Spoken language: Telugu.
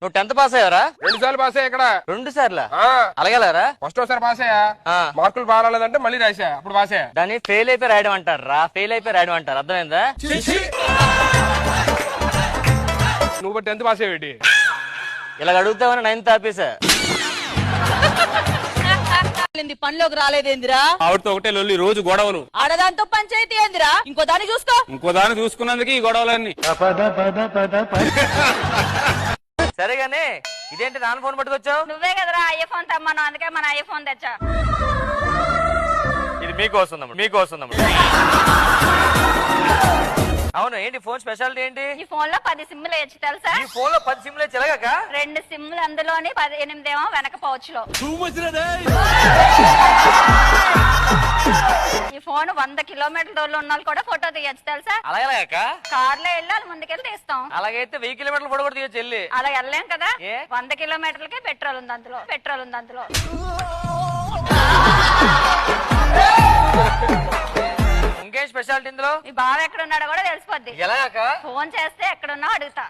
నువ్వు 10th పాస్ అయ్యారా? 2 సార్లు పాస్ అయ్యా. ఇక్కడ 2 సార్లా? అలాగేలారా? ఫస్ట్ ఒకసారి పాస్ అయ్యా, మార్కులు బాగా రాలేదంటే మళ్ళీ రాసా, అప్పుడు పాస్ అయ్యా. దాన్ని ఫెయిల్ అయిపోయి రాయడం అంటారు రా, ఫెయిల్ అయిపోయి రాయడం అంటారు. అర్థమైందా? నువ్వు 10th పాస్ అయ్యేటి ఇలా అడుగుతావని 9th ఆపేసా. పనిలోకి రాలేదేందిరా? ఆవిడతో ఒకటే లొల్లి, రోజు గొడవలు. ఆడదాంతో పంచాయతీ ఏందిరా? ఇంకో దాన్ని చూసుకో. ఇంకో దాన్ని చూసుకున్నందుకు ఈ గొడవలన్నీ. సరేగానే ఇదేంటి నాన్న ఫోన్ పట్టుకొచ్చావు? నువ్వే కదరా ఐఫోన్ తెమ్మను, అందుకే మన ఐఫోన్ తెచ్చా. ఇది మీకోసం మీకోసం. అవును, ఏంటి ఫోన్ స్పెషాలిటీ ఏంటి? ఈ ఫోన్ లో 10 సిమ్లు వేయచ్చు తెలుసా? ఈ ఫోన్ లో 10 సిమ్లు చెలగాక 2 సిమ్లు అందులోని 18 ఏమో వెనక పౌచ్ లో. ఈ ఫోన్ 100 కిలోమీటర్ల దూరంలో ఉన్న కూడా ఫోటో తీయచ్చు తెలుసా? అలాగేలాక కార్ లో వెళ్ళాలి, ముందుకెళ్ళి తీస్తాం. అలాగైతే 1000 కిలోమీటర్లు ఫోటో కూడా తీయచ్చు వెళ్ళి. అలా వెళ్ళలేం కదా, ఏ? 100 కిలోమీటర్లకి పెట్రోల్ ఉంది అందులో. ఇంకేం స్పెషాలిటీ ఇందులో? మీ బావ ఎక్కడున్నాడో కూడా తెలిసిపోద్ది. ఎలాగాక? ఫోన్ చేస్తే ఎక్కడున్నావు అడుగుతా.